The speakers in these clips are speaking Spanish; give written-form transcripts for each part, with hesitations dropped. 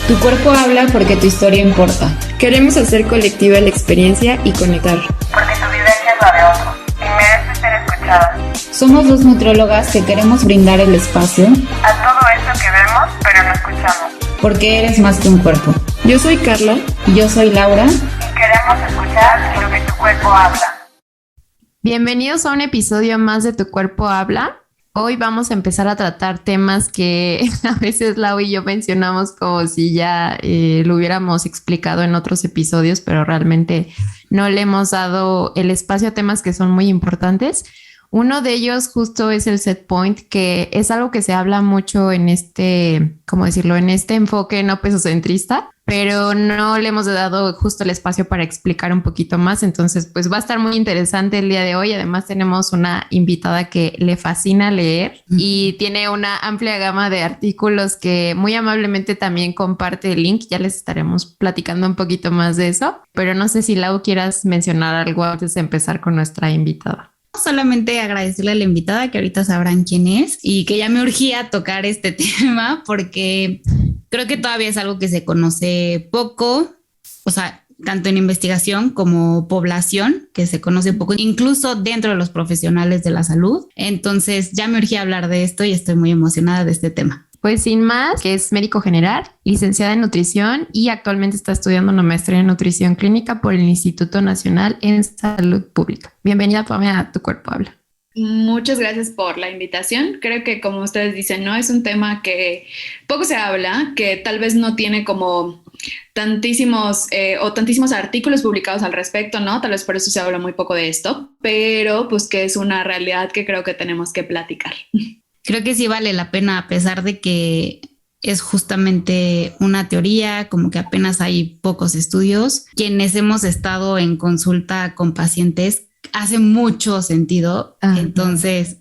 Tu cuerpo habla porque tu historia importa. Queremos hacer colectiva la experiencia y conectar. Porque tu vivencia es la de otros y merece ser escuchada. Somos dos nutriólogas que queremos brindar el espacio a todo eso que vemos, pero no escuchamos. Porque eres más que un cuerpo. Yo soy Carla. Y yo soy Laura. Y queremos escuchar lo que tu cuerpo habla. Bienvenidos a un episodio más de Tu Cuerpo Habla. Hoy vamos a empezar a tratar temas que a veces Lau y yo mencionamos como si ya lo hubiéramos explicado en otros episodios, pero realmente no le hemos dado el espacio a temas que son muy importantes. Uno de ellos justo es el set point, que es algo que se habla mucho en ¿cómo decirlo? En este enfoque no pesocentrista, pero no le hemos dado justo el espacio para explicar un poquito más. Entonces, pues va a estar muy interesante el día de hoy. Además, tenemos una invitada que le fascina leer y tiene una amplia gama de artículos que muy amablemente también comparte el link. Ya les estaremos platicando un poquito más de eso, pero no sé si Lau quieras mencionar algo antes de empezar con nuestra invitada. Solamente agradecerle a la invitada, que ahorita sabrán quién es, y que ya me urgía tocar este tema porque creo que todavía es algo que se conoce poco, o sea, tanto en investigación como población, que se conoce poco, incluso dentro de los profesionales de la salud. Entonces ya me urgía hablar de esto y estoy muy emocionada de este tema. Pues sin más, que es médico general, licenciada en nutrición y actualmente está estudiando una maestría en nutrición clínica por el Instituto Nacional en Salud Pública. Bienvenida, Pame, a Tu Cuerpo Habla. Muchas gracias por la invitación. Creo que, como ustedes dicen, no es un tema que poco se habla, que tal vez no tiene como tantísimos artículos publicados al respecto, ¿no? Tal vez por eso se habla muy poco de esto, pero pues que es una realidad que creo que tenemos que platicar. Creo que sí vale la pena, a pesar de que es justamente una teoría, como que apenas hay pocos estudios. Quienes hemos estado en consulta con pacientes, hace mucho sentido. Ajá. Entonces,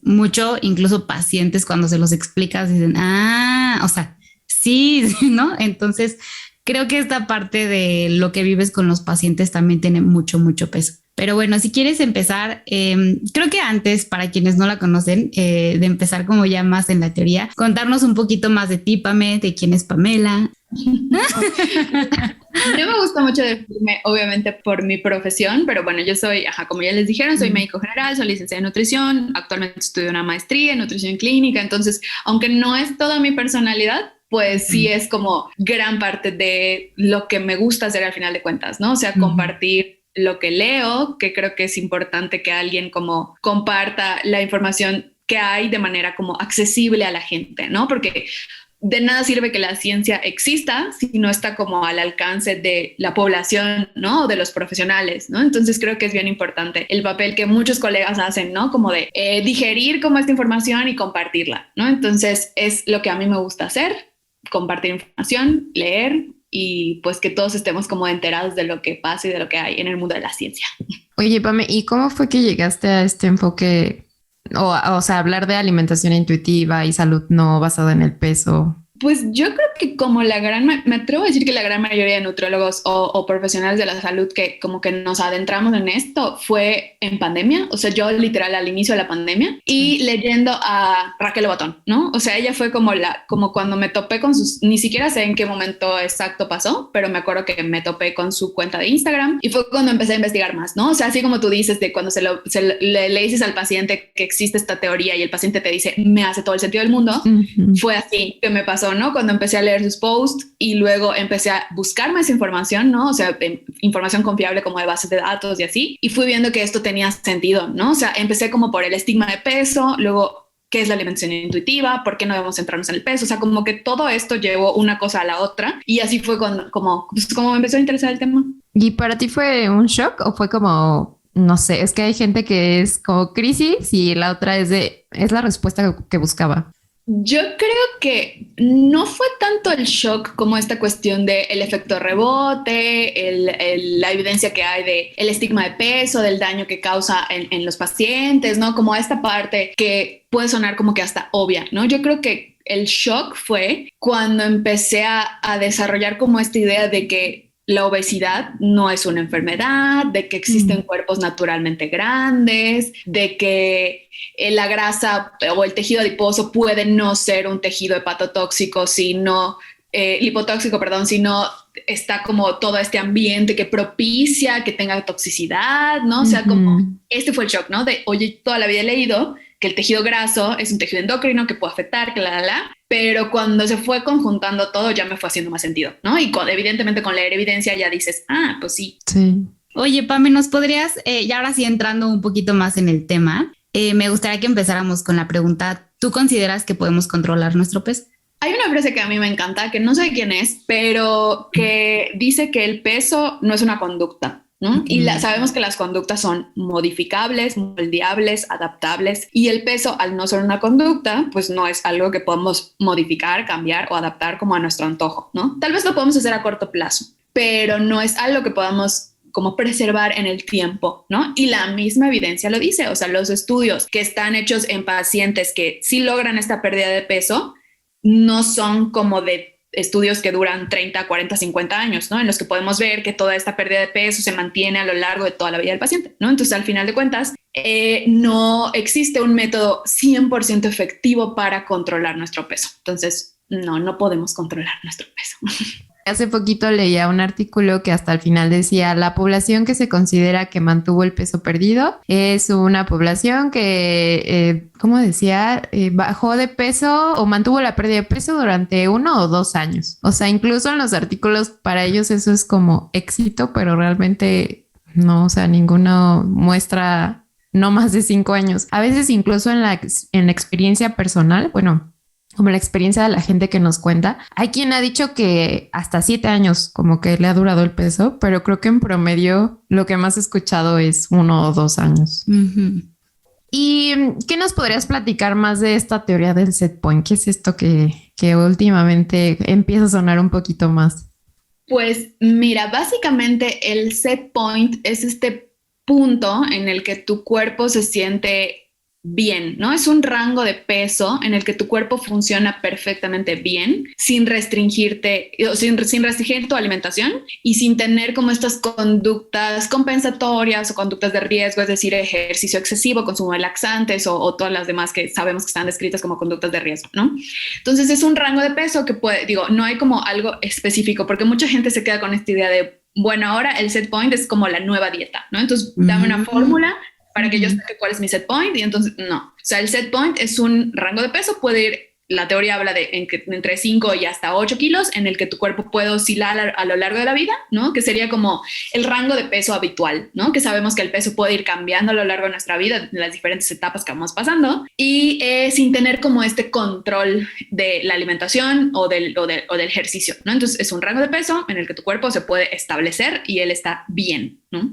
incluso pacientes cuando se los explicas dicen, o sea, sí, ¿no? Entonces, creo que esta parte de lo que vives con los pacientes también tiene mucho, mucho peso. Pero bueno, si quieres empezar, creo que antes, para quienes no la conocen, de empezar como ya más en la teoría, contarnos un poquito más de ti, Pame, de quién es Pamela. No me gusta mucho definirme, obviamente, por mi profesión, pero bueno, yo soy, como ya les dijeron, soy médico general, soy licenciada en nutrición, actualmente estudio una maestría en nutrición clínica, entonces, aunque no es toda mi personalidad, pues sí es como gran parte de lo que me gusta hacer al final de cuentas, ¿no? O sea, compartir lo que leo, que creo que es importante que alguien como comparta la información que hay de manera como accesible a la gente, ¿no? Porque de nada sirve que la ciencia exista si no está como al alcance de la población, ¿no? O de los profesionales, ¿no? Entonces creo que es bien importante el papel que muchos colegas hacen, ¿no? Como de digerir como esta información y compartirla, ¿no? Entonces es lo que a mí me gusta hacer, compartir información, leer, y pues que todos estemos como enterados de lo que pasa y de lo que hay en el mundo de la ciencia. Oye, Pame, ¿y cómo fue que llegaste a este enfoque, o sea, hablar de alimentación intuitiva y salud no basada en el peso? Pues yo creo que como me atrevo a decir que la gran mayoría de nutriólogos o profesionales de la salud que como que nos adentramos en esto fue en pandemia, o sea, yo literal al inicio de la pandemia y leyendo a Raquel Lobatón, ¿no? O sea, ella fue como cuando me topé con ni siquiera sé en qué momento exacto pasó, pero me acuerdo que me topé con su cuenta de Instagram y fue cuando empecé a investigar más, ¿no? O sea, así como tú dices de cuando le dices al paciente que existe esta teoría y el paciente te dice, me hace todo el sentido del mundo, fue así que me pasó, ¿no? Cuando empecé a leer sus posts y luego empecé a buscar más información, ¿no? O sea, información confiable como de bases de datos y así, y fui viendo que esto tenía sentido, ¿no? O sea, empecé como por el estigma de peso, luego qué es la alimentación intuitiva, por qué no debemos centrarnos en el peso, o sea, como que todo esto llevó una cosa a la otra y así fue como me empezó a interesar el tema. ¿Y para ti fue un shock o fue como, no sé, es que hay gente que es como crisis y la otra es la respuesta que buscaba? Yo creo que no fue tanto el shock como esta cuestión del efecto rebote, la evidencia que hay del estigma de peso, del daño que causa en los pacientes, ¿no? Como esta parte que puede sonar como que hasta obvia, ¿no? Yo creo que el shock fue cuando empecé a desarrollar como esta idea de que la obesidad no es una enfermedad, de que existen cuerpos naturalmente grandes, de que la grasa o el tejido adiposo puede no ser un tejido hepatotóxico si no lipotóxico, perdón, sino está como todo este ambiente que propicia que tenga toxicidad, ¿no? O sea, como este fue el shock, ¿no? De, oye, toda la vida he leído que el tejido graso es un tejido endocrino que puede afectar, pero cuando se fue conjuntando todo ya me fue haciendo más sentido, ¿no? Y evidentemente con leer evidencia ya dices, pues sí. Sí. Oye, Pame, ¿nos podrías, y ahora sí entrando un poquito más en el tema, me gustaría que empezáramos con la pregunta, ¿tú consideras que podemos controlar nuestro peso? Hay una frase que a mí me encanta, que no sé quién es, pero que dice que el peso no es una conducta, ¿no? Y sabemos que las conductas son modificables, moldeables, adaptables, y el peso, al no ser una conducta, pues no es algo que podemos modificar, cambiar o adaptar como a nuestro antojo, ¿no? Tal vez lo podemos hacer a corto plazo, pero no es algo que podamos como preservar en el tiempo, ¿no? Y la misma evidencia lo dice, o sea, los estudios que están hechos en pacientes que sí logran esta pérdida de peso no son como de estudios que duran 30, 40, 50 años, ¿no? En los que podemos ver que toda esta pérdida de peso se mantiene a lo largo de toda la vida del paciente, ¿no? Entonces, al final de cuentas, no existe un método 100% efectivo para controlar nuestro peso. Entonces, no podemos controlar nuestro peso. Hace poquito leía un artículo que hasta el final decía, la población que se considera que mantuvo el peso perdido es una población que, ¿cómo decía? Bajó de peso o mantuvo la pérdida de peso durante 1 o 2 años. O sea, incluso en los artículos para ellos eso es como éxito, pero realmente no, o sea, ninguno muestra no más de 5 años. A veces incluso en la experiencia personal, bueno, como la experiencia de la gente que nos cuenta. Hay quien ha dicho que hasta 7 años como que le ha durado el peso, pero creo que en promedio lo que más he escuchado es 1 o 2 años. ¿Y qué nos podrías platicar más de esta teoría del set point? ¿Qué es esto que últimamente empieza a sonar un poquito más? Pues mira, básicamente el set point es este punto en el que tu cuerpo se siente bien, ¿no? Es un rango de peso en el que tu cuerpo funciona perfectamente bien, sin restringirte, sin restringir tu alimentación y sin tener como estas conductas compensatorias o conductas de riesgo, es decir, ejercicio excesivo, consumo de laxantes o todas las demás que sabemos que están descritas como conductas de riesgo, ¿no? Entonces es un rango de peso que no hay como algo específico, porque mucha gente se queda con esta idea de, bueno, ahora el set point es como la nueva dieta, ¿no? Entonces dame una fórmula para que yo sepa cuál es mi set point, y entonces no. O sea, el set point es un rango de peso, puede ir, la teoría habla de entre 5 y hasta 8 kilos, en el que tu cuerpo puede oscilar a lo largo de la vida, ¿no? Que sería como el rango de peso habitual, ¿no? Que sabemos que el peso puede ir cambiando a lo largo de nuestra vida, en las diferentes etapas que vamos pasando, y sin tener como este control de la alimentación o del ejercicio, ¿no? Entonces es un rango de peso en el que tu cuerpo se puede establecer y él está bien, ¿no?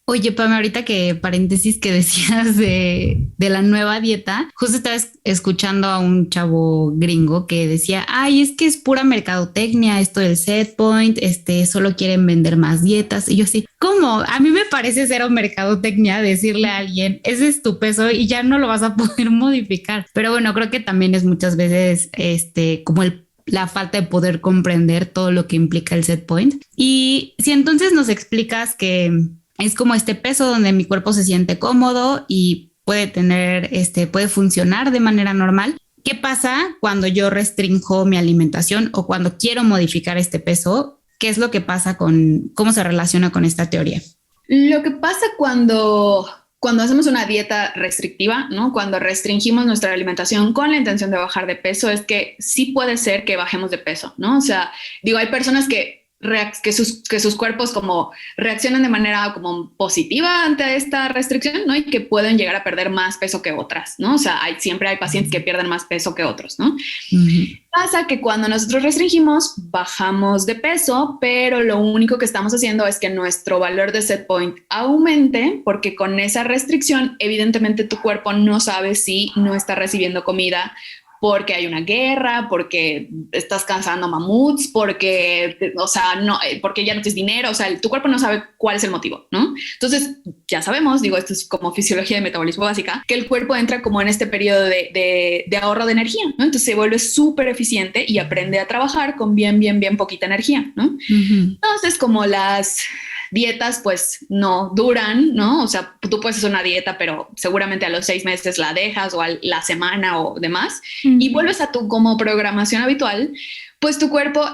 Oye, Pame, ahorita que paréntesis que decías de la nueva dieta, justo estaba escuchando a un chavo gringo que decía, ay, es que es pura mercadotecnia esto del set point, solo quieren vender más dietas. Y yo así, ¿cómo? A mí me parece cero mercadotecnia decirle a alguien, ese es tu peso y ya no lo vas a poder modificar. Pero bueno, creo que también es muchas veces como la falta de poder comprender todo lo que implica el set point. Y si entonces nos explicas que es como este peso donde mi cuerpo se siente cómodo y puede funcionar de manera normal. ¿Qué pasa cuando yo restringo mi alimentación o cuando quiero modificar este peso? ¿Qué es lo que pasa cómo se relaciona con esta teoría? Lo que pasa cuando hacemos una dieta restrictiva, ¿no? Cuando restringimos nuestra alimentación con la intención de bajar de peso, es que sí puede ser que bajemos de peso, ¿no? O sea, hay personas que sus cuerpos como reaccionan de manera como positiva ante esta restricción, ¿no? Y que pueden llegar a perder más peso que otras, ¿no? O sea, siempre hay pacientes que pierden más peso que otros, ¿no? Pasa que cuando nosotros restringimos, bajamos de peso, pero lo único que estamos haciendo es que nuestro valor de set point aumente, porque con esa restricción, evidentemente tu cuerpo no sabe si no está recibiendo comida porque hay una guerra, porque estás cazando mamuts, porque ya no tienes dinero, o sea, tu cuerpo no sabe cuál es el motivo, ¿no? Entonces, ya sabemos, esto es como fisiología de metabolismo básica, que el cuerpo entra como en este periodo de ahorro de energía, ¿no? Entonces se vuelve súper eficiente y aprende a trabajar con bien poquita energía, ¿no? Entonces, como dietas pues no duran, ¿no? O sea, tú puedes hacer una dieta, pero seguramente a los 6 meses la dejas o a la semana o demás y vuelves a tu como programación habitual, pues tu cuerpo,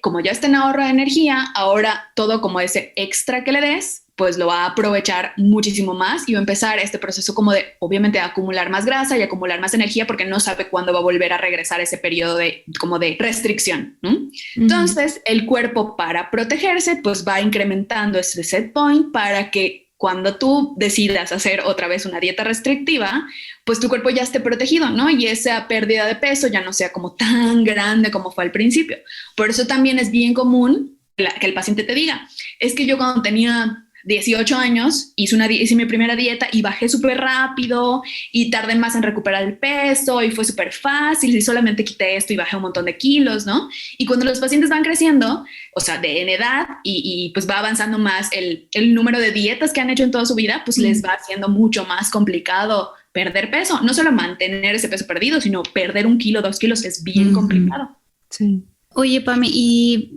como ya está en ahorro de energía, ahora todo como ese extra que le des, pues lo va a aprovechar muchísimo más y va a empezar este proceso como de, obviamente, acumular más grasa y acumular más energía porque no sabe cuándo va a volver a regresar ese periodo de, como de restricción, ¿no? Entonces, el cuerpo para protegerse, pues va incrementando ese set point para que cuando tú decidas hacer otra vez una dieta restrictiva, pues tu cuerpo ya esté protegido, ¿no? Y esa pérdida de peso ya no sea como tan grande como fue al principio. Por eso también es bien común que el paciente te diga, es que yo cuando tenía 18 años hice mi primera dieta y bajé súper rápido y tardé más en recuperar el peso y fue súper fácil y solamente quité esto y bajé un montón de kilos, ¿no? Y cuando los pacientes van creciendo, o sea, en edad y pues va avanzando más el número de dietas que han hecho en toda su vida, pues les va haciendo mucho más complicado perder peso. No solo mantener ese peso perdido, sino perder 1 kilo, 2 kilos es bien complicado. Sí. Oye, Pame, y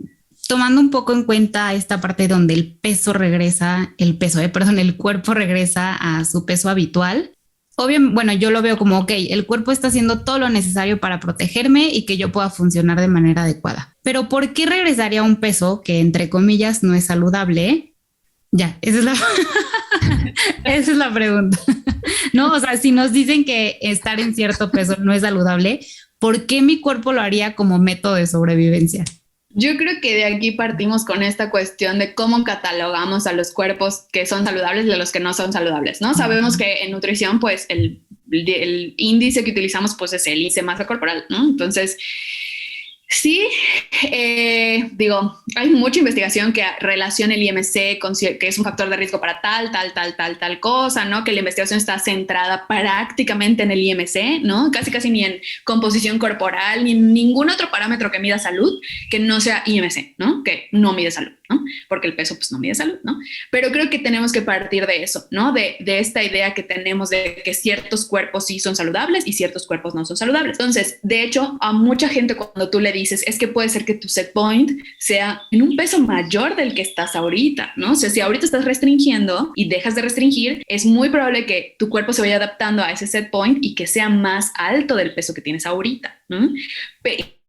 tomando un poco en cuenta esta parte donde el cuerpo regresa a su peso habitual. Obviamente, bueno, yo lo veo como, ok, el cuerpo está haciendo todo lo necesario para protegerme y que yo pueda funcionar de manera adecuada. Pero ¿por qué regresaría a un peso que, entre comillas, no es saludable? Ya, esa es la pregunta. No, o sea, si nos dicen que estar en cierto peso no es saludable, ¿por qué mi cuerpo lo haría como método de sobrevivencia? Yo creo que de aquí partimos con esta cuestión de cómo catalogamos a los cuerpos que son saludables y a los que no son saludables, ¿no? Sabemos que en nutrición, pues, el índice que utilizamos, pues, es el índice de masa corporal, ¿no? Entonces, sí, digo, hay mucha investigación que relaciona el IMC con que es un factor de riesgo para tal cosa, ¿no? Que la investigación está centrada prácticamente en el IMC, ¿no? Casi ni en composición corporal, ni en ningún otro parámetro que mida salud que no sea IMC, ¿no? Que no mide salud, ¿no? Porque el peso, pues, no mide salud, ¿no? Pero creo que tenemos que partir de eso, ¿no? De esta idea que tenemos de que ciertos cuerpos sí son saludables y ciertos cuerpos no son saludables. Entonces, de hecho, a mucha gente cuando tú le dices, es que puede ser que tu set point sea en un peso mayor del que estás ahorita, ¿no? O sea, si ahorita estás restringiendo y dejas de restringir, es muy probable que tu cuerpo se vaya adaptando a ese set point y que sea más alto del peso que tienes ahorita, ¿no?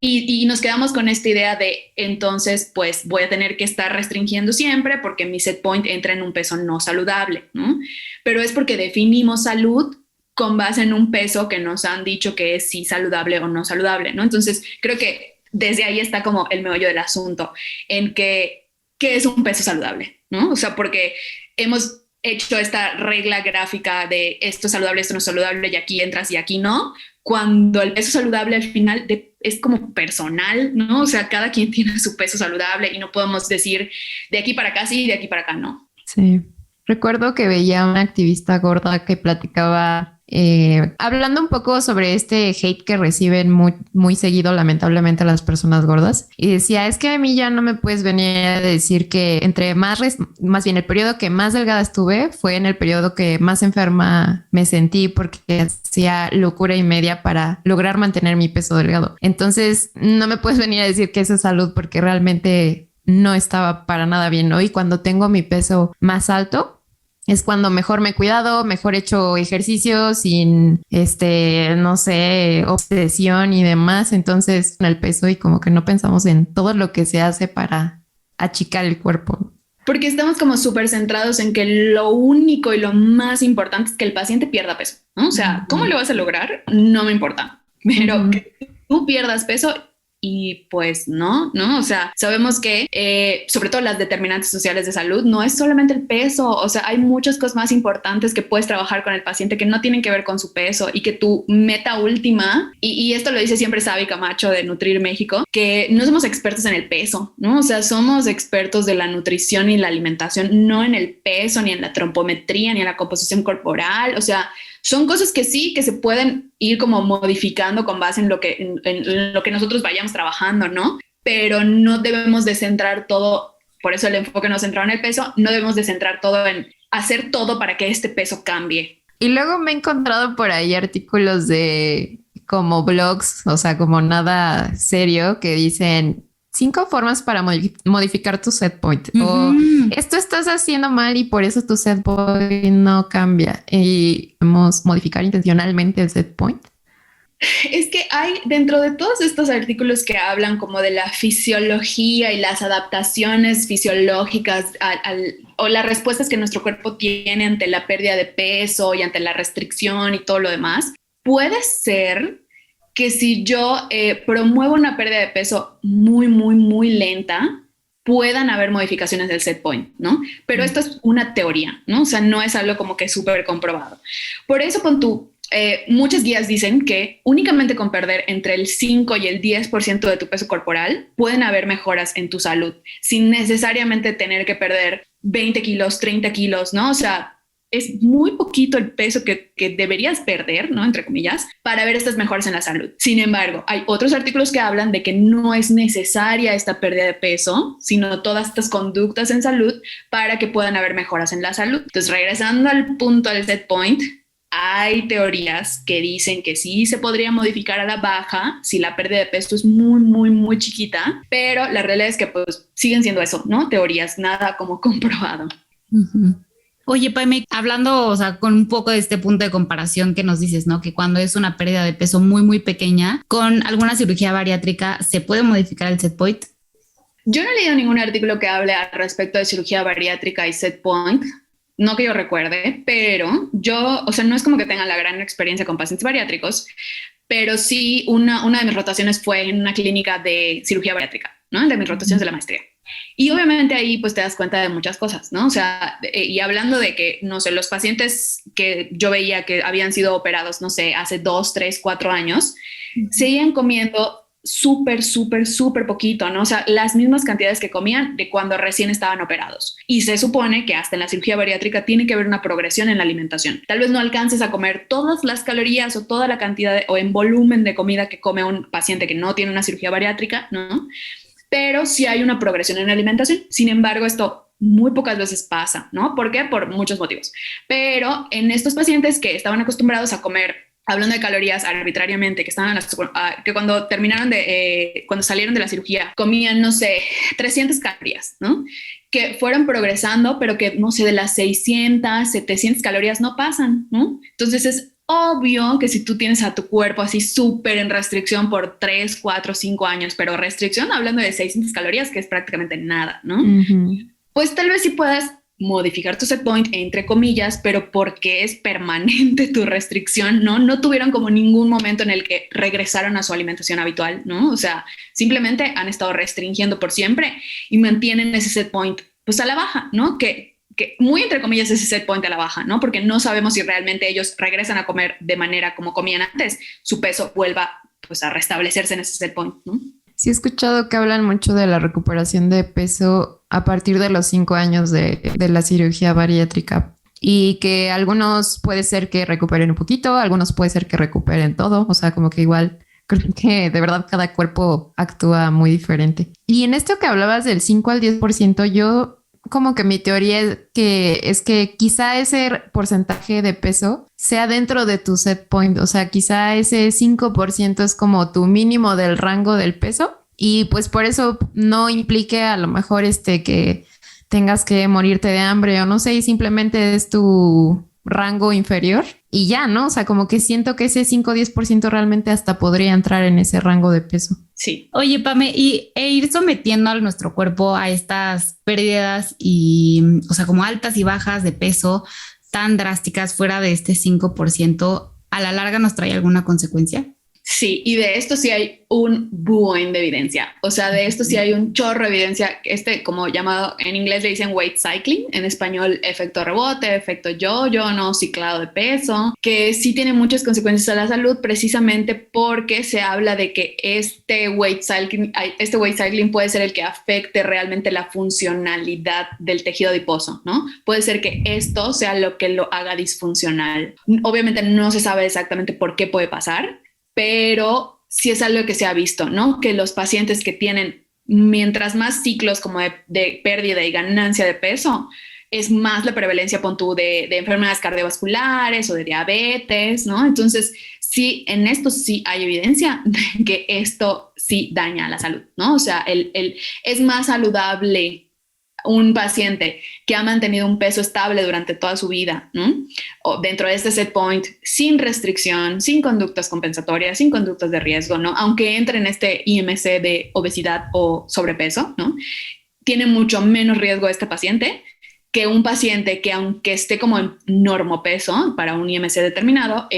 Y nos quedamos con esta idea de, entonces, pues voy a tener que estar restringiendo siempre porque mi set point entra en un peso no saludable, ¿no? Pero es porque definimos salud con base en un peso que nos han dicho que es sí saludable o no saludable, ¿no? Entonces, creo que desde ahí está como el meollo del asunto, en que, ¿qué es un peso saludable? ¿No? O sea, porque hemos hecho esta regla gráfica de esto es saludable, esto no es saludable, y aquí entras y aquí no, cuando el peso saludable al final es como personal, ¿no? O sea, cada quien tiene su peso saludable y no podemos decir de aquí para acá sí, de aquí para acá no. Sí. Recuerdo que veía una activista gorda que platicaba, hablando un poco sobre este hate que reciben muy seguido, lamentablemente, las personas gordas. Y decía, es que a mí ya no me puedes venir a decir que más bien el periodo que más delgada estuve fue en el periodo que más enferma me sentí porque hacía locura y media para lograr mantener mi peso delgado. Entonces, no me puedes venir a decir que eso es salud porque realmente no estaba para nada bien, ¿no? Y cuando tengo mi peso más alto, es cuando mejor me he cuidado, mejor he hecho ejercicio sin, no sé, obsesión y demás. Entonces, en el peso y como que no pensamos en todo lo que se hace para achicar el cuerpo. Porque estamos como súper centrados en que lo único y lo más importante es que el paciente pierda peso, ¿no? O sea, ¿cómo lo vas a lograr? No me importa, pero que tú pierdas peso. Y pues no, o sea, sabemos que sobre todo las determinantes sociales de salud no es solamente el peso, o sea, hay muchas cosas más importantes que puedes trabajar con el paciente que no tienen que ver con su peso y que tu meta última, y esto lo dice siempre Sabi Camacho de Nutrir México, que no somos expertos en el peso, ¿no? O sea, somos expertos de la nutrición y la alimentación, no en el peso, ni en la trompometría, ni en la composición corporal, o sea, son cosas que sí, que se pueden ir como modificando con base en lo que nosotros vayamos trabajando, ¿no? Pero no debemos de centrar todo, por eso el enfoque no centrado en el peso, no debemos de centrar todo en hacer todo para que este peso cambie. Y luego me he encontrado por ahí artículos de como blogs, o sea, como nada serio, que dicen, 5 formas para modificar tu set point. O esto estás haciendo mal y por eso tu set point no cambia. Y podemos modificar intencionalmente el set point. Es que hay dentro de todos estos artículos que hablan como de la fisiología y las adaptaciones fisiológicas o las respuestas que nuestro cuerpo tiene ante la pérdida de peso y ante la restricción y todo lo demás, puede ser que si yo promuevo una pérdida de peso muy, muy, muy lenta, puedan haber modificaciones del set point, ¿no? Pero esto es una teoría, ¿no? O sea, no es algo como que súper comprobado. Por eso muchas guías dicen que únicamente con perder entre el 5 y el 10% de tu peso corporal pueden haber mejoras en tu salud, sin necesariamente tener que perder 20 kilos, 30 kilos, ¿no? O sea, es muy poquito el peso que deberías perder, ¿no? Entre comillas, para ver estas mejoras en la salud. Sin embargo, hay otros artículos que hablan de que no es necesaria esta pérdida de peso, sino todas estas conductas en salud para que puedan haber mejoras en la salud. Entonces, regresando al punto del set point, hay teorías que dicen que sí se podría modificar a la baja si la pérdida de peso es muy, muy, muy chiquita, pero la realidad es que pues siguen siendo eso, ¿no? Teorías, nada como comprobado. Oye, Paime, hablando, o sea, con un poco de este punto de comparación que nos dices, ¿no? Que cuando es una pérdida de peso muy, muy pequeña, con alguna cirugía bariátrica, ¿se puede modificar el set point? Yo no he leído ningún artículo que hable al respecto de cirugía bariátrica y set point. No que yo recuerde, pero o sea, no es como que tenga la gran experiencia con pacientes bariátricos, pero sí una de mis rotaciones fue en una clínica de cirugía bariátrica, ¿no? De mis rotaciones de la maestría. Y obviamente ahí pues te das cuenta de muchas cosas, ¿no? O sea, y hablando de que, no sé, los pacientes que yo veía que habían sido operados, no sé, hace 2, 3, 4 años, seguían comiendo súper, súper, súper poquito, ¿no? O sea, las mismas cantidades que comían de cuando recién estaban operados. Y se supone que hasta en la cirugía bariátrica tiene que haber una progresión en la alimentación. Tal vez no alcances a comer todas las calorías o toda la cantidad o en volumen de comida que come un paciente que no tiene una cirugía bariátrica, ¿no? Pero sí hay una progresión en la alimentación. Sin embargo, esto muy pocas veces pasa, ¿no? ¿Por qué? Por muchos motivos. Pero en estos pacientes que estaban acostumbrados a comer, hablando de calorías arbitrariamente, que cuando cuando salieron de la cirugía, comían, no sé, 300 calorías, ¿no? Que fueron progresando, pero que, no sé, de las 600, 700 calorías no pasan, ¿no? Entonces es obvio que si tú tienes a tu cuerpo así súper en restricción por 3, 4, 5 años, pero restricción hablando de 600 calorías, que es prácticamente nada, ¿no? Pues tal vez sí puedas modificar tu set point, entre comillas, pero porque es permanente tu restricción, ¿no? No tuvieron como ningún momento en el que regresaron a su alimentación habitual, ¿no? O sea, simplemente han estado restringiendo por siempre y mantienen ese set point, pues a la baja, ¿no? Que muy entre comillas ese set point a la baja, ¿no? Porque no sabemos si realmente ellos regresan a comer de manera como comían antes, su peso vuelva pues a restablecerse en ese set point, ¿no? Sí he escuchado que hablan mucho de la recuperación de peso a partir de los 5 años de la cirugía bariátrica y que algunos puede ser que recuperen un poquito, algunos puede ser que recuperen todo, o sea, como que igual creo que de verdad cada cuerpo actúa muy diferente. Y en esto que hablabas del 5 al 10%, yo como que mi teoría es que quizá ese porcentaje de peso sea dentro de tu set point, o sea, quizá ese 5% es como tu mínimo del rango del peso y pues por eso no implique a lo mejor que tengas que morirte de hambre o no sé, y simplemente es tu rango inferior y ya, ¿no? O sea, como que siento que ese 5 o 10% realmente hasta podría entrar en ese rango de peso. Sí. Oye, Pame, e ir sometiendo a nuestro cuerpo a estas pérdidas y, o sea, como altas y bajas de peso tan drásticas fuera de este 5%, ¿a la larga nos trae alguna consecuencia? Sí, y de esto sí hay un buen de evidencia. O sea, de esto sí hay un chorro de evidencia. Como llamado, en inglés le dicen weight cycling, en español efecto rebote, efecto yo-yo, no ciclado de peso, que sí tiene muchas consecuencias a la salud precisamente porque se habla de que este weight cycling puede ser el que afecte realmente la funcionalidad del tejido adiposo, ¿no? Puede ser que esto sea lo que lo haga disfuncional. Obviamente no se sabe exactamente por qué puede pasar, pero sí es algo que se ha visto, ¿no? Que los pacientes que tienen mientras más ciclos como de pérdida y ganancia de peso, es más la prevalencia, pon tú, de enfermedades cardiovasculares o de diabetes, ¿no? Entonces, sí, en esto sí hay evidencia de que esto sí daña la salud, ¿no? O sea, es más saludable un paciente que ha mantenido un peso estable durante toda su vida, ¿no? O dentro de este set point, sin restricción, sin conductas compensatorias, sin conductas de riesgo, ¿no? Aunque entre en este IMC de obesidad o sobrepeso, ¿no? Tiene mucho menos riesgo este paciente que un paciente que, aunque esté como en normopeso para un IMC determinado,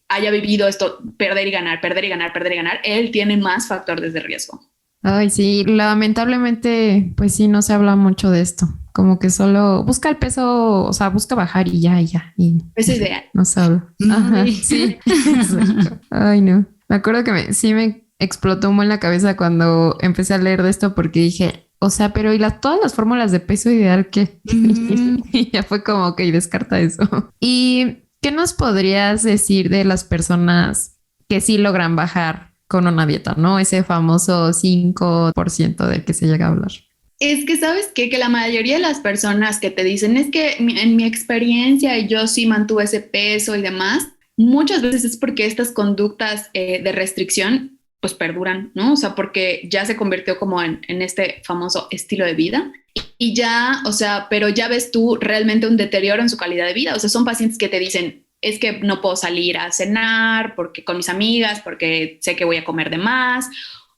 haya vivido esto, perder y ganar, perder y ganar, perder y ganar, él tiene más factores de riesgo. Ay, sí, lamentablemente, pues sí, no se habla mucho de esto. Como que solo busca el peso, o sea, busca bajar y ya. Y Esa idea. no se habla. Ajá, sí. Exacto. Ay, no. Me acuerdo que sí me explotó un en la cabeza cuando empecé a leer de esto porque dije, o sea, pero ¿y todas las fórmulas de peso ideal qué? Y ya fue como, ok, descarta eso. ¿Y qué nos podrías decir de las personas que sí logran bajar con una dieta, ¿no? Ese famoso 5% del que se llega a hablar. Es que, ¿sabes qué? Que la mayoría de las personas que te dicen es que en mi experiencia yo sí mantuve ese peso y demás, muchas veces es porque estas conductas de restricción pues perduran, ¿no? O sea, porque ya se convirtió como en este famoso estilo de vida y ya, o sea, pero ya ves tú realmente un deterioro en su calidad de vida. O sea, son pacientes que te dicen, es que no puedo salir a cenar porque con mis amigas, porque sé que voy a comer de más,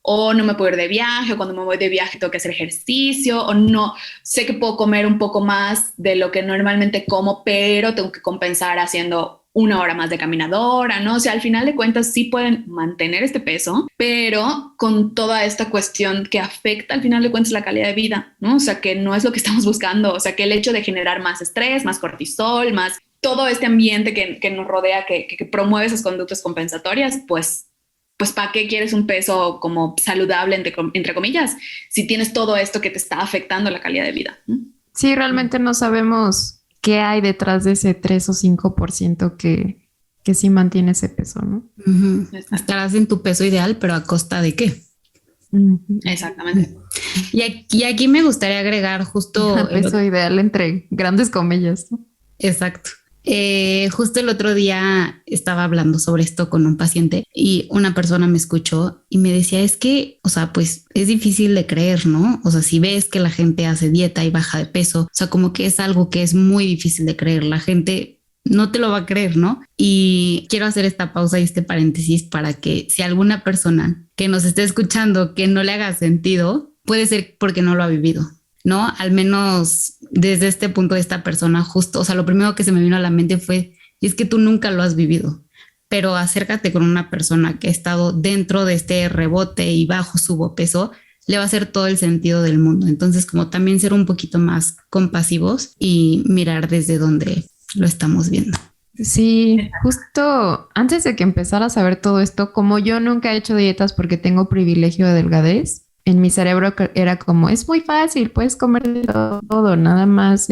o no me puedo ir de viaje, o cuando me voy de viaje tengo que hacer ejercicio, o no, sé que puedo comer un poco más de lo que normalmente como, pero tengo que compensar haciendo 1 hora más de caminadora, ¿no? O sea, al final de cuentas sí pueden mantener este peso, pero con toda esta cuestión que afecta al final de cuentas la calidad de vida, ¿no? O sea, que no es lo que estamos buscando, o sea, que el hecho de generar más estrés, más cortisol, más todo este ambiente que nos rodea, que promueve esas conductas compensatorias, pues ¿para qué quieres un peso como saludable, entre comillas, si tienes todo esto que te está afectando la calidad de vida? Sí, realmente no sabemos qué hay detrás de ese 3 o 5% que sí mantiene ese peso, ¿no? Uh-huh. Estarás en tu peso ideal, pero ¿a costa de qué? Exactamente. Y aquí me gustaría agregar justo... peso ideal entre grandes comillas, ¿no? Exacto. Justo el otro día estaba hablando sobre esto con un paciente y una persona me escuchó y me decía, es que, o sea, pues es difícil de creer, ¿no? O sea, si ves que la gente hace dieta y baja de peso, o sea, como que es algo que es muy difícil de creer. La gente no te lo va a creer, ¿no? Y quiero hacer esta pausa y este paréntesis para que si alguna persona que nos esté escuchando que no le haga sentido, puede ser porque no lo ha vivido, ¿no? Al menos desde este punto de esta persona justo, o sea, lo primero que se me vino a la mente fue, y es que tú nunca lo has vivido, pero acércate con una persona que ha estado dentro de este rebote y bajo su peso, le va a hacer todo el sentido del mundo. Entonces, como también ser un poquito más compasivos y mirar desde donde lo estamos viendo. Sí, justo antes de que empezara a saber todo esto, como yo nunca he hecho dietas porque tengo privilegio de delgadez, en mi cerebro era como, es muy fácil, puedes comer de todo, nada más,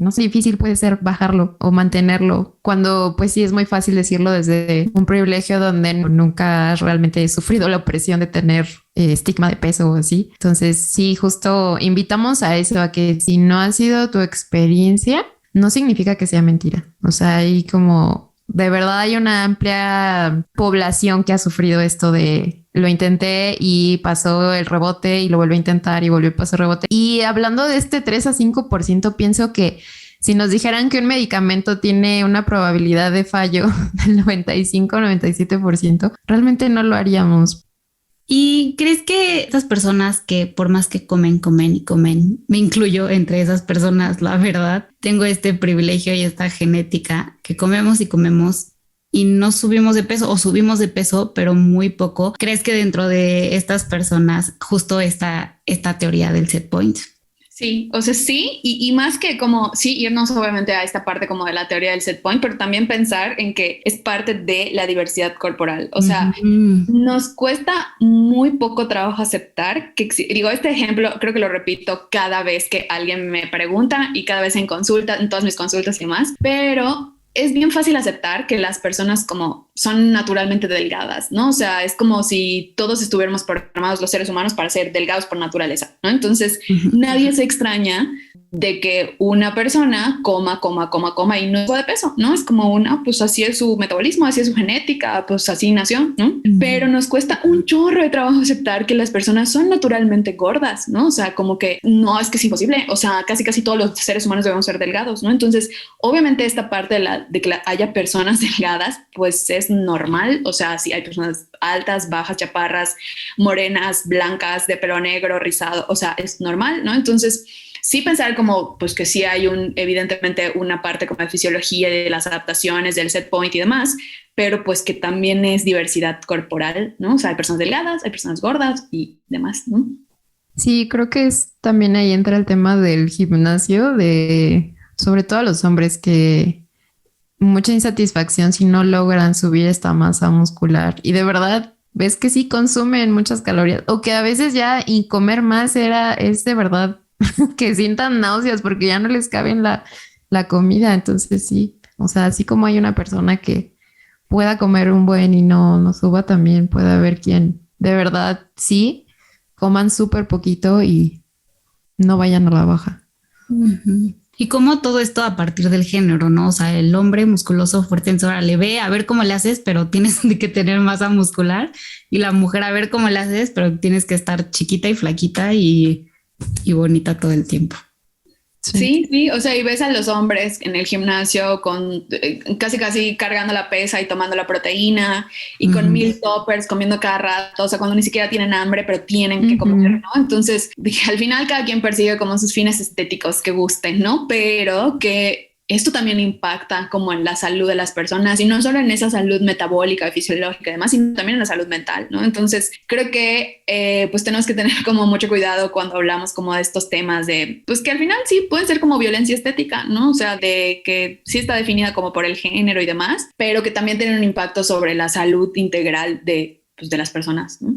no sé, difícil puede ser bajarlo o mantenerlo, cuando pues sí es muy fácil decirlo desde un privilegio donde nunca has realmente sufrido la opresión de tener estigma de peso o así. Entonces sí, justo invitamos a eso, a que si no ha sido tu experiencia, no significa que sea mentira. O sea, hay como, de verdad hay una amplia población que ha sufrido esto de lo intenté y pasó el rebote y lo volví a intentar y volvió a pasar el rebote. Y hablando de este 3 a 5%, pienso que si nos dijeran que un medicamento tiene una probabilidad de fallo del 95-97%, realmente no lo haríamos. ¿Y crees que estas personas que por más que comen, me incluyo entre esas personas, la verdad, tengo este privilegio y esta genética que comemos y no subimos de peso o subimos de peso, pero muy poco? ¿Crees que dentro de estas personas justo esta teoría del set point? Sí, o sea, sí, y más que como, sí, irnos obviamente a esta parte como de la teoría del set point, pero también pensar en que es parte de la diversidad corporal. O sea, nos cuesta muy poco trabajo aceptar que, digo, este ejemplo creo que lo repito cada vez que alguien me pregunta y cada vez en consulta, en todas mis consultas y más, pero es bien fácil aceptar que las personas como son naturalmente delgadas, ¿no? O sea, es como si todos estuviéramos programados los seres humanos para ser delgados por naturaleza, ¿no? Entonces, nadie se extraña de que una persona coma y no suba de peso, ¿no? Es como pues así es su metabolismo, así es su genética, pues así nació, ¿no? Pero nos cuesta un chorro de trabajo aceptar que las personas son naturalmente gordas, ¿no? O sea, como que no, es que es imposible, o sea, casi todos los seres humanos debemos ser delgados, ¿no? Entonces, obviamente esta parte de que haya personas delgadas, pues es normal, o sea, sí hay personas altas, bajas, chaparras, morenas, blancas, de pelo negro, rizado, o sea, es normal, ¿no? Entonces, sí pensar como, pues que sí hay evidentemente una parte como de fisiología, de las adaptaciones, del set point y demás, pero pues que también es diversidad corporal, ¿no? O sea, hay personas delgadas, hay personas gordas y demás, ¿no? Sí, creo que también ahí entra el tema del gimnasio, sobre todo a los hombres que mucha insatisfacción si no logran subir esta masa muscular y de verdad ves que sí consumen muchas calorías o que a veces ya y comer más es de verdad que sientan náuseas porque ya no les cabe en la comida. Entonces sí, o sea, así como hay una persona que pueda comer un buen y no suba, también puede haber quien de verdad sí coman súper poquito y no vayan a la baja. Y como todo esto a partir del género, ¿no? O sea, el hombre musculoso, fuerte, le ve a ver cómo le haces, pero tienes que tener masa muscular, y la mujer a ver cómo le haces, pero tienes que estar chiquita y flaquita y bonita todo el tiempo. Sí, o sea, y ves a los hombres en el gimnasio con casi cargando la pesa y tomando la proteína y con 1000 toppers comiendo cada rato, o sea, cuando ni siquiera tienen hambre, pero tienen que comer, ¿no? Entonces, dije, al final cada quien persigue como sus fines estéticos que gusten, ¿no? Pero que esto también impacta como en la salud de las personas y no solo en esa salud metabólica, fisiológica y demás, sino también en la salud mental, ¿no? Entonces creo que pues tenemos que tener como mucho cuidado cuando hablamos como de estos temas de, pues que al final sí pueden ser como violencia estética, ¿no? O sea, de que sí está definida como por el género y demás, pero que también tienen un impacto sobre la salud integral de las personas, ¿no?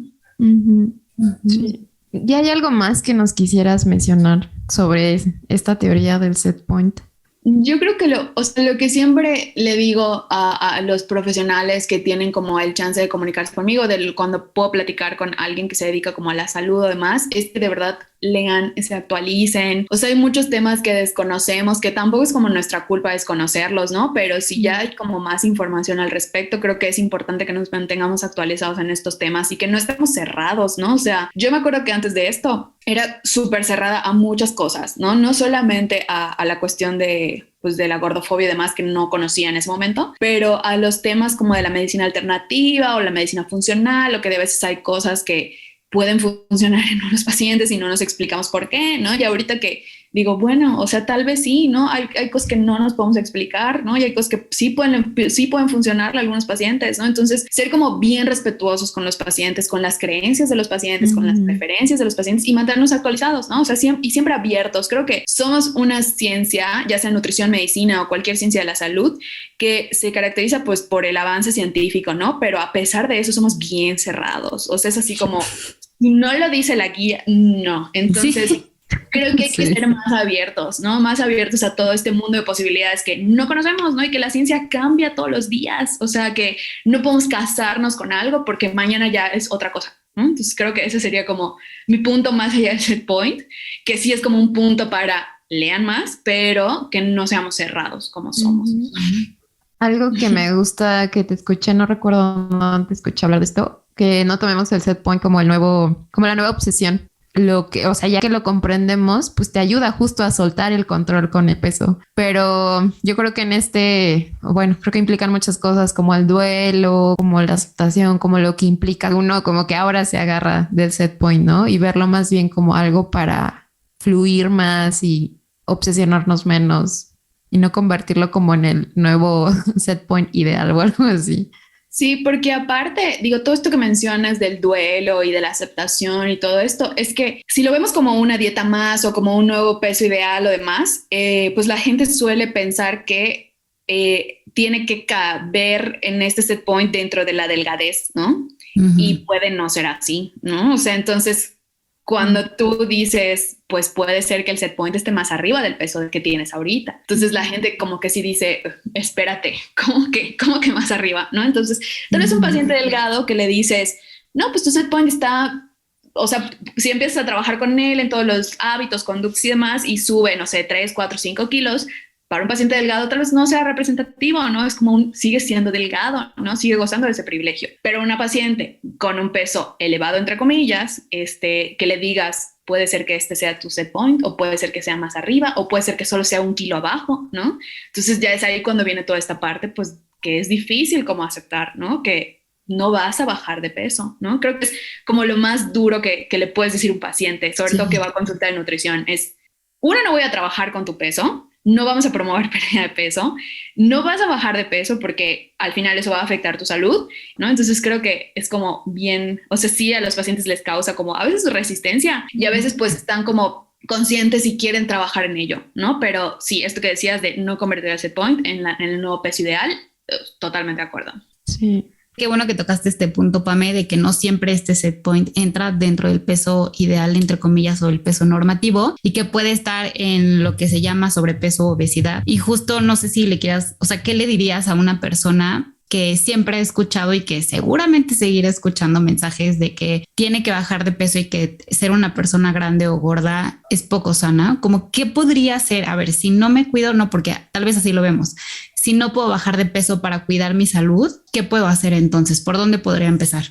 Sí. ¿Y hay algo más que nos quisieras mencionar sobre esta teoría del set point? Yo creo que lo que siempre le digo a los profesionales que tienen como el chance de comunicarse conmigo, cuando puedo platicar con alguien que se dedica como a la salud o demás, es que de verdad lean, se actualicen. O sea, hay muchos temas que desconocemos, que tampoco es como nuestra culpa desconocerlos, ¿no? Pero si ya hay como más información al respecto, creo que es importante que nos mantengamos actualizados en estos temas y que no estemos cerrados, ¿no? O sea, yo me acuerdo que antes de esto era súper cerrada a muchas cosas, ¿no? No solamente a la cuestión de la gordofobia y demás que no conocía en ese momento, pero a los temas como de la medicina alternativa o la medicina funcional, o que de veces hay cosas que pueden funcionar en unos pacientes y no nos explicamos por qué, ¿no? Y ahorita que digo, bueno, o sea, tal vez sí, ¿no? Hay cosas que no nos podemos explicar, ¿no? Y hay cosas que sí pueden funcionar en algunos pacientes, ¿no? Entonces, ser como bien respetuosos con los pacientes, con las creencias de los pacientes, con las preferencias de los pacientes y mantenernos actualizados, ¿no? O sea, siempre abiertos. Creo que somos una ciencia, ya sea nutrición, medicina o cualquier ciencia de la salud, que se caracteriza pues por el avance científico, ¿no? Pero a pesar de eso somos bien cerrados. O sea, es así como, no lo dice la guía, no. Entonces... Sí. Creo que hay que ser más abiertos, ¿no? Más abiertos a todo este mundo de posibilidades que no conocemos, ¿no? Y que la ciencia cambia todos los días. O sea, que no podemos casarnos con algo porque mañana ya es otra cosa, ¿no? Entonces creo que ese sería como mi punto más allá del set point, que sí es como un punto para lean más, pero que no seamos cerrados como somos. Algo que me gusta que te escuché, no recuerdo dónde te escuché hablar de esto, que no tomemos el set point como la nueva obsesión. O sea, ya que lo comprendemos, pues te ayuda justo a soltar el control con el peso. Pero yo creo que creo que implican muchas cosas como el duelo, como la aceptación, como lo que implica uno, como que ahora se agarra del set point, ¿no? Y verlo más bien como algo para fluir más y obsesionarnos menos y no convertirlo como en el nuevo set point ideal o algo así. Sí, porque aparte, digo, todo esto que mencionas del duelo y de la aceptación y todo esto, es que si lo vemos como una dieta más o como un nuevo peso ideal o demás, pues la gente suele pensar que tiene que caber en este set point dentro de la delgadez, ¿no? Y puede no ser así, ¿no? O sea, entonces, Cuando tú dices, pues puede ser que el set point esté más arriba del peso que tienes ahorita. Entonces la gente como que sí dice, espérate, ¿cómo que más arriba? ¿No? Entonces, tal vez un paciente delgado que le dices, no, pues tu set point está, o sea, si empiezas a trabajar con él en todos los hábitos, conductas y demás, y sube, no sé, 3, 4, 5 kilos, para un paciente delgado tal vez no sea representativo, ¿no? Es como sigue siendo delgado, ¿no? Sigue gozando de ese privilegio. Pero una paciente con un peso elevado, entre comillas, que le digas, puede ser que este sea tu set point, o puede ser que sea más arriba, o puede ser que solo sea 1 kilo abajo, ¿no? Entonces ya es ahí cuando viene toda esta parte, pues, que es difícil como aceptar, ¿no? Que no vas a bajar de peso, ¿no? Creo que es como lo más duro que le puedes decir a un paciente, sobre todo que va a consultar de nutrición, es, no voy a trabajar con tu peso, no vamos a promover pérdida de peso, no vas a bajar de peso porque al final eso va a afectar tu salud, ¿no? Entonces creo que es como bien, o sea, sí a los pacientes les causa como a veces resistencia y a veces pues están como conscientes y quieren trabajar en ello, ¿no? Pero sí, esto que decías de no convertir el set point en el nuevo peso ideal, totalmente de acuerdo. Sí. Qué bueno que tocaste este punto, Pame, de que no siempre este set point entra dentro del peso ideal, entre comillas, o el peso normativo, y que puede estar en lo que se llama sobrepeso o obesidad. Y justo no sé si le quieras, o sea, ¿qué le dirías a una persona que siempre ha escuchado y que seguramente seguirá escuchando mensajes de que tiene que bajar de peso y que ser una persona grande o gorda es poco sana? Como, ¿qué podría hacer? A ver, si no me cuido, no, porque tal vez así lo vemos. Si no puedo bajar de peso para cuidar mi salud, ¿qué puedo hacer entonces? ¿Por dónde podría empezar?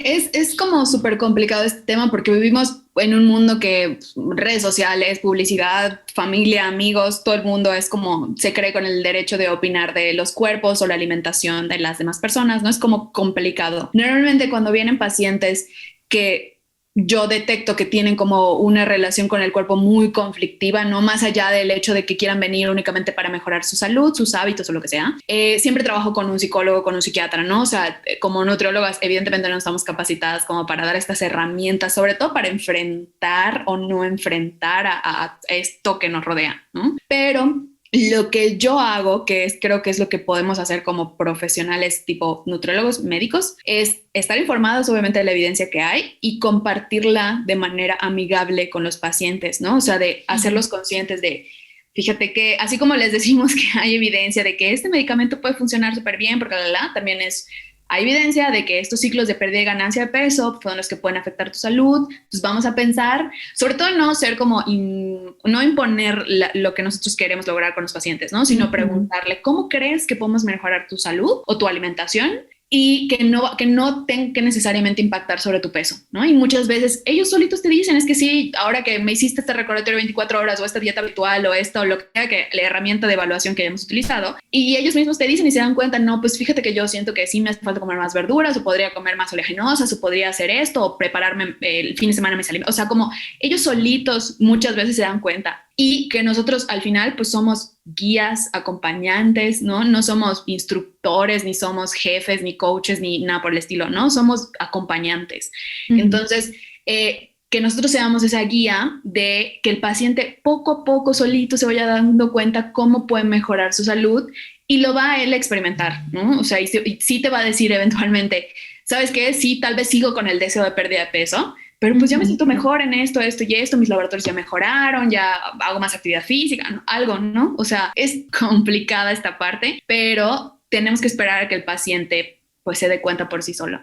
Es como súper complicado este tema porque vivimos en un mundo que redes sociales, publicidad, familia, amigos, todo el mundo es como se cree con el derecho de opinar de los cuerpos o la alimentación de las demás personas, ¿no? Es como complicado. Normalmente cuando vienen pacientes que yo detecto que tienen como una relación con el cuerpo muy conflictiva, no más allá del hecho de que quieran venir únicamente para mejorar su salud, sus hábitos o lo que sea. Siempre trabajo con un psicólogo, con un psiquiatra, ¿no? O sea, como nutriólogas, evidentemente no estamos capacitadas como para dar estas herramientas, sobre todo para enfrentar o no enfrentar a esto que nos rodea, ¿no? Pero lo que yo hago, creo que es lo que podemos hacer como profesionales tipo nutriólogos médicos, es estar informados obviamente de la evidencia que hay y compartirla de manera amigable con los pacientes, ¿no? O sea, de hacerlos conscientes de, fíjate que así como les decimos que hay evidencia de que este medicamento puede funcionar súper bien, porque también hay evidencia de que estos ciclos de pérdida y ganancia de peso son los que pueden afectar tu salud. Entonces vamos a pensar, sobre todo no ser como, no imponer lo que nosotros queremos lograr con los pacientes, ¿no? Sino preguntarle, ¿cómo crees que podemos mejorar tu salud o tu alimentación? Y que no tenga que necesariamente impactar sobre tu peso, ¿no? Y muchas veces ellos solitos te dicen, es que sí, ahora que me hiciste este recordatorio de 24 horas o esta dieta habitual o esto o lo que sea, que la herramienta de evaluación que hemos utilizado, y ellos mismos te dicen y se dan cuenta, no, pues fíjate que yo siento que sí me hace falta comer más verduras o podría comer más oleaginosas o podría hacer esto o prepararme el fin de semana mis alimentos. O sea, como ellos solitos muchas veces se dan cuenta. Y que nosotros al final pues somos guías, acompañantes, ¿no? No somos instructores, ni somos jefes, ni coaches, ni nada por el estilo, ¿no? Somos acompañantes. Entonces, que nosotros seamos esa guía de que el paciente poco a poco solito se vaya dando cuenta cómo puede mejorar su salud y lo va a él a experimentar, ¿no? O sea, y sí te va a decir eventualmente, ¿sabes qué? Sí, tal vez sigo con el deseo de pérdida de peso, pero pues ya me siento mejor en esto y esto, mis laboratorios ya mejoraron, ya hago más actividad física, ¿no? Algo, ¿no? O sea, es complicada esta parte, pero tenemos que esperar a que el paciente pues se dé cuenta por sí solo.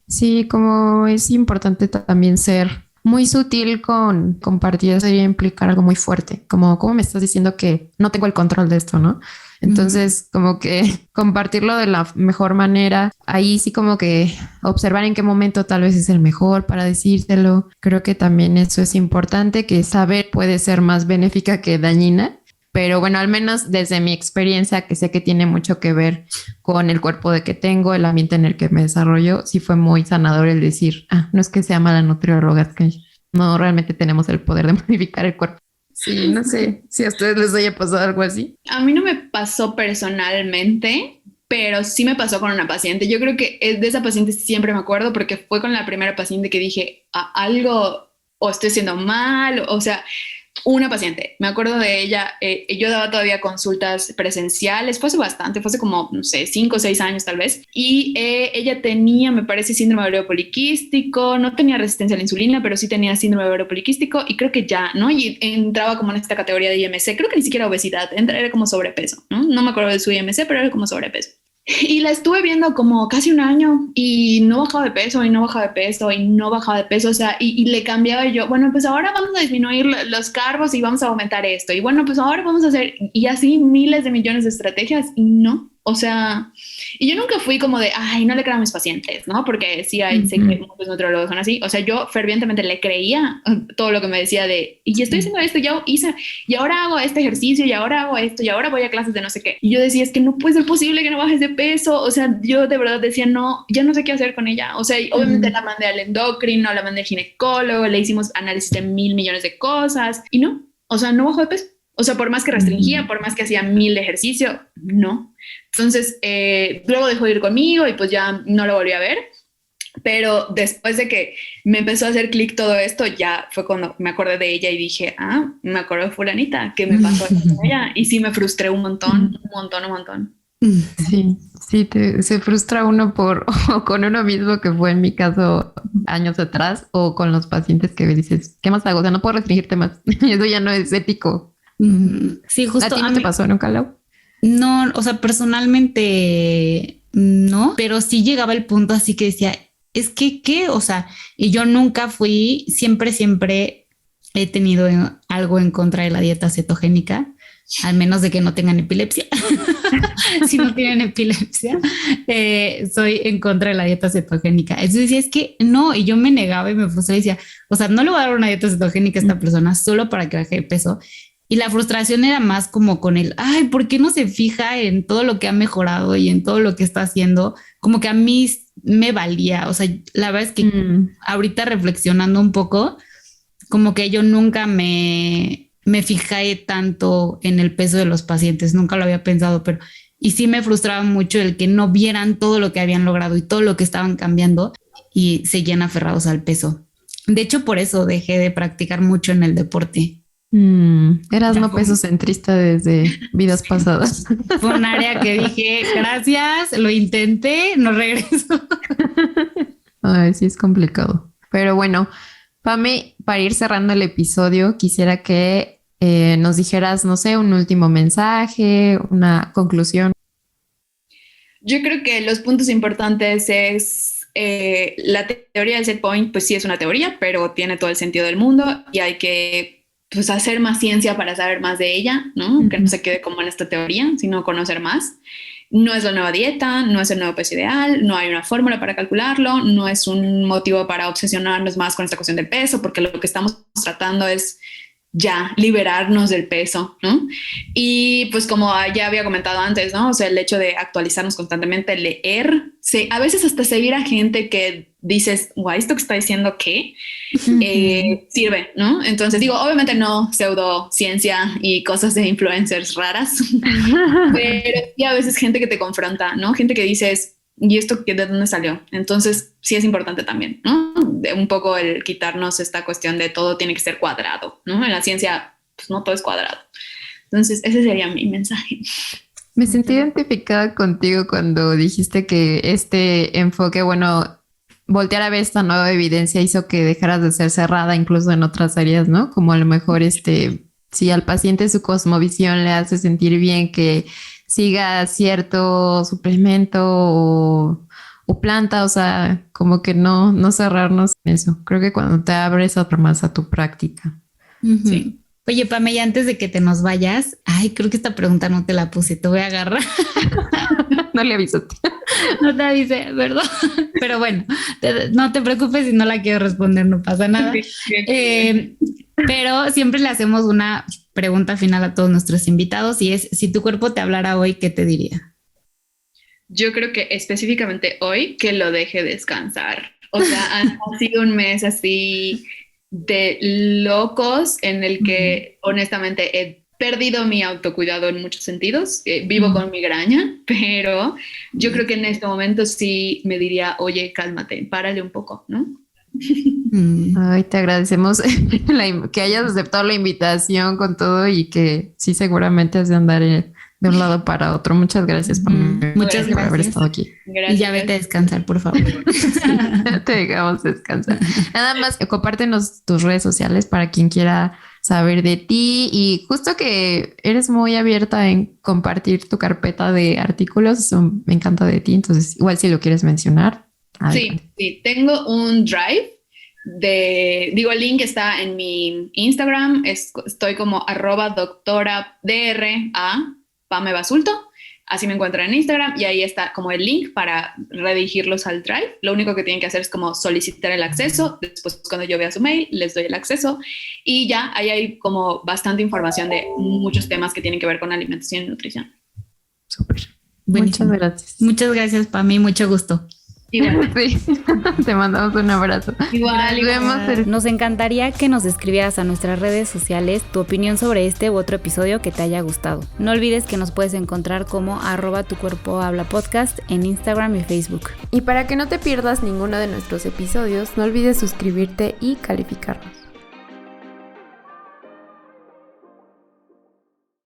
Sí, como es importante también ser muy sutil con compartir, sería implicar algo muy fuerte, como ¿cómo me estás diciendo que no tengo el control de esto, no? Entonces, como que compartirlo de la mejor manera, ahí sí como que observar en qué momento tal vez es el mejor para decírtelo. Creo que también eso es importante, que saber puede ser más benéfica que dañina, pero bueno, al menos desde mi experiencia, que sé que tiene mucho que ver con el cuerpo de que tengo, el ambiente en el que me desarrollo, sí fue muy sanador el decir, no es que sea mala nutrióloga, es que no realmente tenemos el poder de modificar el cuerpo. Sí, no sé si a ustedes les haya pasado algo así. A mí no me pasó personalmente, pero sí me pasó con una paciente. Yo creo que de esa paciente siempre me acuerdo porque fue con la primera paciente que dije algo o estoy haciendo mal, o sea, una paciente, me acuerdo de ella, yo daba todavía consultas presenciales, fue hace bastante, fue hace como, no sé, 5 o 6 años tal vez, y ella tenía, me parece, síndrome de ovario poliquístico, no tenía resistencia a la insulina, pero sí tenía síndrome de ovario poliquístico, y creo que ya, ¿no? Y entraba como en esta categoría de IMC, creo que ni siquiera obesidad, era como sobrepeso, ¿no? No me acuerdo de su IMC, pero era como sobrepeso. Y la estuve viendo como casi un año y no bajaba de peso y no bajaba de peso y no bajaba de peso, o sea, y le cambiaba y yo, bueno, pues ahora vamos a disminuir los carbos y vamos a aumentar esto. Y bueno, pues ahora vamos a hacer, y así miles de millones de estrategias y no, o sea, y yo nunca fui como de, ay, no le creo a mis pacientes, ¿no? Porque sí, sé que muchos nutriólogos son así, o sea, yo fervientemente le creía todo lo que me decía de, y estoy haciendo esto, ya hice, y ahora hago este ejercicio, y ahora hago esto, y ahora voy a clases de no sé qué. Y yo decía, es que no puede ser posible que no bajes de peso, o sea, yo de verdad decía, no, ya no sé qué hacer con ella, o sea, obviamente la mandé al endocrino, la mandé al ginecólogo, le hicimos análisis de 1,000 millones de cosas, y no, o sea, no bajó de peso. O sea, por más que restringía, por más que hacía 1,000 de ejercicio, no. Entonces, luego dejó de ir conmigo y pues ya no lo volví a ver. Pero después de que me empezó a hacer clic todo esto, ya fue cuando me acordé de ella y dije, me acuerdo de fulanita, ¿qué me pasó con ella? Y sí me frustré un montón. Sí, se frustra uno o con uno mismo, que fue en mi caso años atrás, o con los pacientes que dices, ¿qué más hago? O sea, no puedo restringirte más. Eso ya no es ético. Sí, justo. ¿A ti no te pasó nunca, Lau? No, o sea, personalmente no, pero sí llegaba el punto así que decía, es que, ¿qué? O sea, y yo nunca fui, siempre he tenido algo en contra de la dieta cetogénica, al menos de que no tengan epilepsia. Si no tienen epilepsia, soy en contra de la dieta cetogénica. Entonces decía, es que no, y yo me negaba y me frustraba y decía, o sea, no le voy a dar una dieta cetogénica a esta persona solo para que baje de peso. Y la frustración era más como con el, ay, ¿por qué no se fija en todo lo que ha mejorado y en todo lo que está haciendo? Como que a mí me valía. O sea, la verdad es que ahorita reflexionando un poco, como que yo nunca me fijé tanto en el peso de los pacientes, nunca lo había pensado, pero y sí me frustraba mucho el que no vieran todo lo que habían logrado y todo lo que estaban cambiando y seguían aferrados al peso. De hecho, por eso dejé de practicar mucho en el deporte. Eras no peso centrista desde vidas pasadas. Fue un área que dije, gracias, lo intenté, no regreso. Ay, sí es complicado. Pero bueno, Pame, para ir cerrando el episodio, quisiera que nos dijeras, no sé, un último mensaje, una conclusión. Yo creo que los puntos importantes es la teoría del set point, pues sí es una teoría, pero tiene todo el sentido del mundo y hay que pues hacer más ciencia para saber más de ella, ¿no? Que no se quede como en esta teoría, sino conocer más. No es la nueva dieta, no es el nuevo peso ideal, no hay una fórmula para calcularlo, no es un motivo para obsesionarnos más con esta cuestión del peso, porque lo que estamos tratando es ya liberarnos del peso, ¿no? Y pues como ya había comentado antes, ¿no? O sea, el hecho de actualizarnos constantemente, leer, a veces hasta seguir a gente que dices, guau, ¿esto que está diciendo qué? Sirve, ¿no? Entonces digo, obviamente no pseudociencia y cosas de influencers raras, pero sí a veces gente que te confronta, ¿no? Gente que dices, ¿y esto de dónde salió? Entonces sí es importante también, ¿no? Un poco el quitarnos esta cuestión de todo tiene que ser cuadrado, ¿no? En la ciencia, pues no todo es cuadrado. Entonces ese sería mi mensaje. Me sentí identificada contigo cuando dijiste que este enfoque, bueno, voltear a ver esta nueva evidencia hizo que dejaras de ser cerrada incluso en otras áreas, ¿no? Como a lo mejor si al paciente su cosmovisión le hace sentir bien que siga cierto suplemento o planta, o sea, como que no cerrarnos en eso. Creo que cuando te abres más a tu práctica. Sí. Oye, Pame, y antes de que te nos vayas, creo que esta pregunta no te la puse, te voy a agarrar. No le aviso. No te avise, ¿verdad? Pero bueno, no te preocupes si no la quiero responder, no pasa nada. Pero siempre le hacemos una pregunta final a todos nuestros invitados y es, si tu cuerpo te hablara hoy, ¿qué te diría? Yo creo que específicamente hoy que lo deje descansar. O sea, ha sido un mes así de locos en el que honestamente he perdido mi autocuidado en muchos sentidos. Vivo con migraña, pero yo creo que en este momento sí me diría, oye, cálmate, párale un poco, ¿no? Ay, te agradecemos que hayas aceptado la invitación con todo y que sí, seguramente has de andar de un lado para otro. Muchas gracias, Pam. Muchas por haber gracias. estado aquí. Gracias. Y ya vete a descansar, por favor. Te dejamos descansar. Nada más, compártenos tus redes sociales para quien quiera saber de ti, y justo que eres muy abierta en compartir tu carpeta de artículos, eso me encanta de ti, entonces igual si lo quieres mencionar. Adelante. Sí, tengo un drive el link está en mi Instagram, estoy como @doctora_DRA Pame Basulto, así me encuentran en Instagram, y ahí está como el link para redirigirlos al drive. Lo único que tienen que hacer es como solicitar el acceso, después cuando yo vea su mail les doy el acceso y ya ahí hay como bastante información de muchos temas que tienen que ver con alimentación y nutrición. Súper. Buenísimo. Muchas gracias. Muchas gracias, Pami, mucho gusto. Igual, Sí, te mandamos un abrazo. igual. Nos vemos el Nos encantaría que nos escribieras a nuestras redes sociales tu opinión sobre este u otro episodio que te haya gustado. No olvides que nos puedes encontrar como @tucuerpohablapodcast en Instagram y Facebook. Y para que no te pierdas ninguno de nuestros episodios, no olvides suscribirte y calificarnos.